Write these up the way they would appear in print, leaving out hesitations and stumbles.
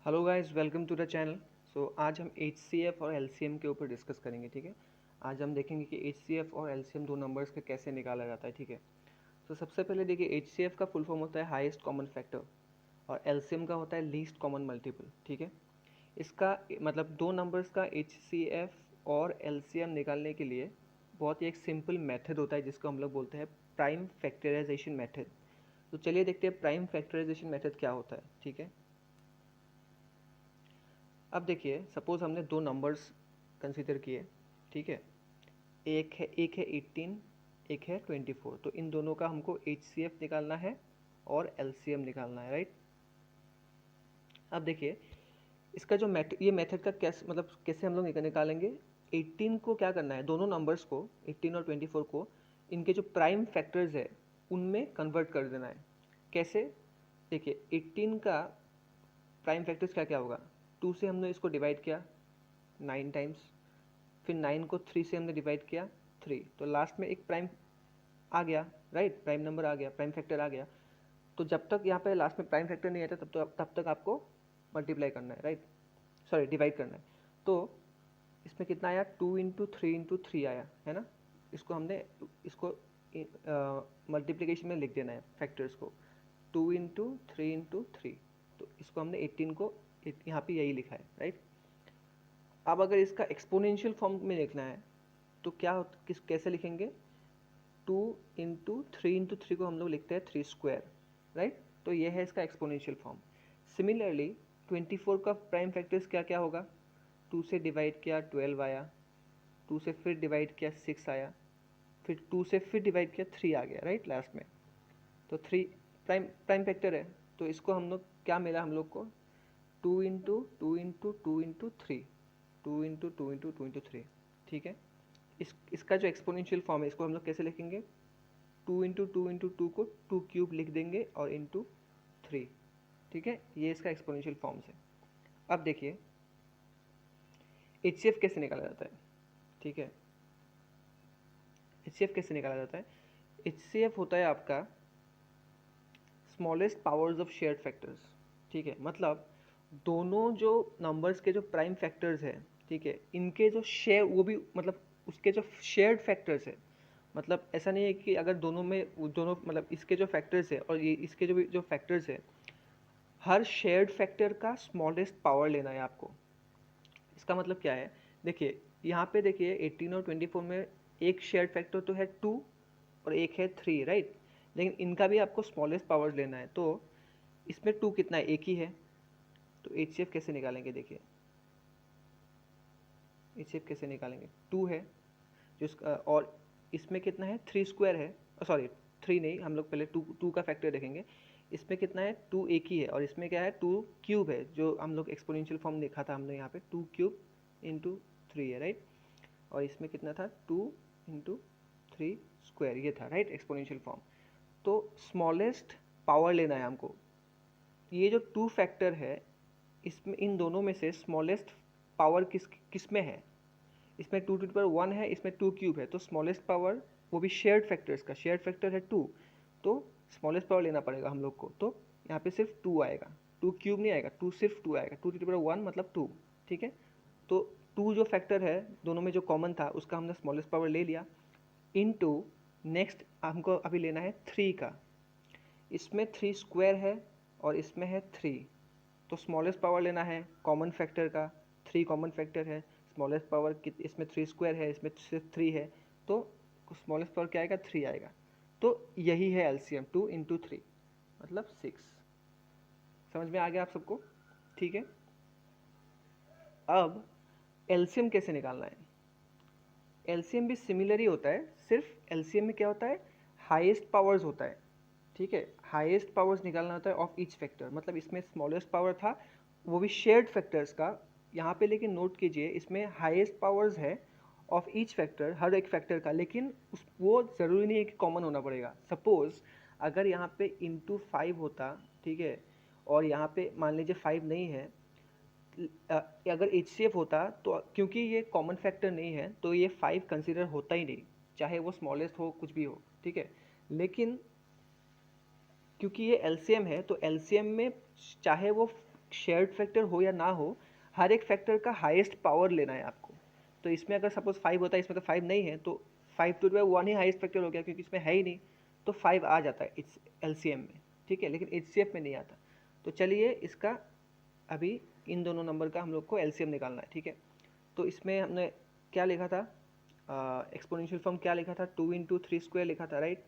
Hello guys, welcome to the channel. आज हम HCF और एलसीएम के ऊपर डिस्कस करेंगे। ठीक है, आज हम देखेंगे कि एचसीएफ और एलसीएम दो नंबर्स का कैसे निकाला जाता है। ठीक है, सबसे पहले देखिए, एचसीएफ का फुल फॉर्म होता है हाईएस्ट कॉमन फैक्टर और एलसीएम का होता है लीस्ट कॉमन मल्टीपल। ठीक है, इसका मतलब दो नंबर्स का एचसीएफ और एलसीएम निकालने के लिए बहुत ही एक सिंपल मेथड होता है जिसको हम लोग बोलते हैं प्राइम फैक्टराइजेशन मेथड। तो चलिए देखते हैं प्राइम फैक्टराइजेशन मेथड क्या होता है। ठीक है, अब देखिए, सपोज हमने दो नंबर्स कंसीडर किए। ठीक है, एक है 18, एक है 24। तो इन दोनों का हमको एचसीएफ निकालना है और एलसीएम निकालना है, राइट। अब देखिए, इसका जो ये मेथड का कैसे मतलब कैसे हम लोग निकालेंगे। 18 को क्या करना है, दोनों नंबर्स को 18 और 24 को इनके जो प्राइम फैक्टर्स है उनमें कन्वर्ट कर देना है। कैसे, देखिए 18 का प्राइम फैक्टर्स क्या क्या होगा। 2 से हमने इसको डिवाइड किया 9 टाइम्स, फिर 9 को 3 से हमने डिवाइड किया 3, तो लास्ट में एक प्राइम आ गया, राइट। प्राइम नंबर आ गया, प्राइम फैक्टर आ गया। तो जब तक यहाँ पे लास्ट में प्राइम फैक्टर नहीं आता तब तक आपको मल्टीप्लाई करना है, राइट, सॉरी डिवाइड करना है। तो इसमें कितना आया, 2 × 3 × 3 आया है ना। इसको हमने इसको मल्टीप्लिकेशन में लिख देना है फैक्टर्स को, 2 × 3 × 3। तो इसको हमने 18 को यहाँ पे यही लिखा है, राइट। अब अगर इसका एक्सपोनेंशियल फॉर्म में लिखना है तो कैसे लिखेंगे। 2 × 3 × 3 को हम लोग लिखते हैं 3 स्क्वायर, राइट। तो ये है इसका एक्सपोनेंशियल फॉर्म। सिमिलरली 24 का प्राइम फैक्टर्स क्या क्या होगा। 2 से डिवाइड किया 12 आया, 2 से फिर डिवाइड किया 6 आया, फिर 2 से फिर डिवाइड किया 3 आ गया, राइट लास्ट में। तो 3 प्राइम प्राइम फैक्टर है। तो इसको हम लोग क्या मिला हम लोग को, 2 × 2 × 2 × 3, 2 × 2 × 2 × 3। ठीक है, इसका जो एक्सपोनेंशियल फॉर्म है इसको हम लोग कैसे लिखेंगे, 2 × 2 × 2 को 2³ लिख देंगे और इंटू 3। ठीक है, ये इसका एक्सपोनेंशियल फॉर्म्स है। अब देखिए एचसीएफ कैसे निकाला जाता है। ठीक है, एचसीएफ कैसे निकाला जाता है। एचसीएफ होता है आपका smallest powers of shared factors. ठीक है, मतलब दोनों जो नंबर्स के जो प्राइम फैक्टर्स है, ठीक है, इनके जो शेयर वो भी मतलब उसके जो शेयर्ड फैक्टर्स है। मतलब ऐसा नहीं है कि अगर दोनों में दोनों मतलब इसके जो फैक्टर्स है और ये इसके जो फैक्टर्स है, हर शेयर्ड फैक्टर का स्मॉलेस्ट पावर लेना है आपको। इसका मतलब क्या है, देखिए यहाँ पे देखिए 18 और 24 में एक शेयर्ड फैक्टर तो है 2 और एक है 3, राइट। लेकिन इनका भी आपको स्मॉलेस्ट पावर लेना है। तो इसमें 2 कितना है, एक ही है। तो एचसीएफ कैसे निकालेंगे, देखिए एचसीएफ कैसे निकालेंगे, 2 है और इसमें कितना है, 3 स्क्वायर है, सॉरी 3 नहीं, हम लोग पहले 2 का फैक्टर देखेंगे। इसमें कितना है, 2 एक ही है और इसमें क्या है, 2³ है, जो हम लोग एक्सपोनेंशियल फॉर्म देखा था हमने यहाँ पे 2³ × 3 है, राइट। और इसमें कितना था, 2 × 3 स्क्वायर, ये था, राइट, एक्सपोनेंशियल फॉर्म। तो स्मॉलेस्ट पावर लेना है हमको। ये जो 2 फैक्टर है इसमें इन दोनों में से स्मॉलेस्ट पावर किस में है। इसमें 2⁻1 है, इसमें 2³ है। तो स्मॉलेस्ट पावर वो भी शेयर्ड फैक्टर्स का, शेयर्ड फैक्टर है 2, तो स्मॉलेस्ट पावर लेना पड़ेगा हम लोग को। तो यहाँ पे सिर्फ 2 आएगा, 2³ नहीं आएगा, 2 सिर्फ 2 आएगा, 2⁻1 मतलब 2। ठीक है, तो 2 जो फैक्टर है दोनों में जो कॉमन था उसका हमने स्मॉलेस्ट पावर ले लिया। इनटू नेक्स्ट हमको अभी लेना है 3 का। इसमें 3 स्क्वायर है और इसमें है 3, तो स्मॉलेस्ट पावर लेना है कॉमन फैक्टर का। 3 कॉमन फैक्टर है, स्मॉलेस्ट पावर इसमें 3 स्क्वायर है, इसमें सिर्फ 3 है, तो स्मॉलेस्ट पावर क्या आएगा, 3 आएगा। तो यही है एलसीएम, 2 × 3 मतलब 6। समझ में आ गया आप सबको, ठीक है। अब एलसीएम कैसे निकालना है। एलसीएम भी सिमिलर ही होता है, सिर्फ एलसीएम में क्या होता है, हाईएस्ट पावर्स होता है। ठीक है, हाईएस्ट पावर्स निकालना होता है ऑफ ईच फैक्टर। मतलब इसमें स्मॉलेस्ट पावर था वो भी शेयर्ड फैक्टर्स का, यहाँ पे लेकिन नोट कीजिए इसमें हाईएस्ट पावर्स है ऑफ ईच फैक्टर, हर एक फैक्टर का। लेकिन वो ज़रूरी नहीं है कि कॉमन होना पड़ेगा। सपोज अगर यहाँ पे इंटू 5 होता, ठीक है, और यहाँ पे मान लीजिए 5 नहीं है, अगर एचसीएफ होता तो क्योंकि ये कॉमन फैक्टर नहीं है तो ये 5 कंसिडर होता ही नहीं, चाहे वो स्मॉलेस्ट हो कुछ भी हो। ठीक है, लेकिन क्योंकि ये एलसीएम है तो एलसीएम में चाहे वो शेयर्ड फैक्टर हो या ना हो, हर एक फैक्टर का हाईएस्ट पावर लेना है आपको। तो इसमें अगर सपोज 5 होता है, इसमें तो 5 नहीं है, तो 5 टू द पावर 1 ही हाईएस्ट फैक्टर हो गया, क्योंकि इसमें है ही नहीं, तो 5 आ जाता है इस एलसीएम में, ठीक है, लेकिन एचसीएफ में नहीं आता। तो चलिए इसका अभी इन दोनों नंबर का हम लोग को एलसीएम निकालना है, ठीक है। तो इसमें हमने क्या लिखा था, एक्सपोनेंशियल फॉर्म क्या लिखा था, 2 इंटू 3 स्क्वायर लिखा था, राइट,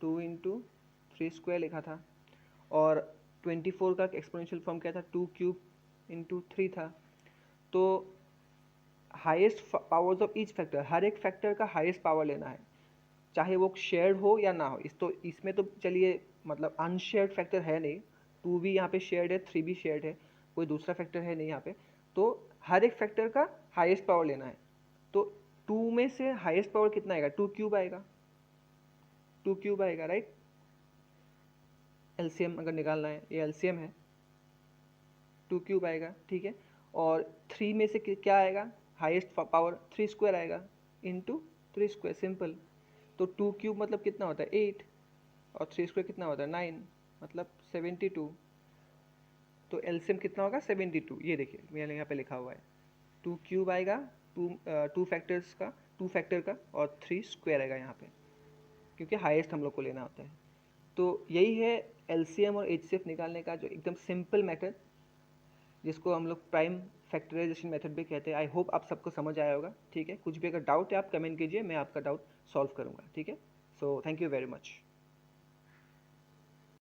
2 इंटू 3 स्क्वायर लिखा था। और 24 का एक्सपोनेंशियल फॉर्म क्या था, 2 क्यूब इंटू 3 था। तो highest powers of each factor, हर एक फैक्टर का हाईएस्ट पावर लेना है, चाहे वो शेयर्ड हो या ना हो। इसमें तो चलिए मतलब अनशेयर्ड फैक्टर है नहीं, 2 भी यहाँ पे शेयर्ड है, 3 भी शेयर्ड है, कोई दूसरा फैक्टर है नहीं यहाँ पे। तो हर एक फैक्टर का हाईएस्ट पावर लेना है। तो 2 में से हाईएस्ट पावर कितना आएगा, 2 क्यूब आएगा, 2 क्यूब आएगा, राइट। एलसीएम अगर निकालना है, ये एलसीएम है, 2 क्यूब आएगा, ठीक है। और 3 में से क्या आएगा, हाईएस्ट पावर 3 स्क्वायर आएगा, इंटू 3 स्क्वायर, सिंपल। तो 2 क्यूब मतलब कितना होता है 8, और 3 स्क्वायर कितना होता है 9, मतलब 72। तो एलसीएम कितना होगा 72, ये देखिए मेरे यहाँ पे लिखा हुआ है, 2 क्यूब आएगा, टू फैक्टर का, और 3 स्क्वायर आएगा यहाँ पे, क्योंकि हाईएस्ट हम लोग को लेना होता है। तो यही है एलसीएम और एचसीएफ निकालने का जो एकदम सिंपल मेथड, जिसको हम लोग प्राइम फैक्टराइजेशन मेथड भी कहते हैं। आई होप आप सबको समझ आया होगा, ठीक है। कुछ भी अगर डाउट है आप कमेंट कीजिए, मैं आपका डाउट सॉल्व करूँगा, ठीक है। So thank you very much.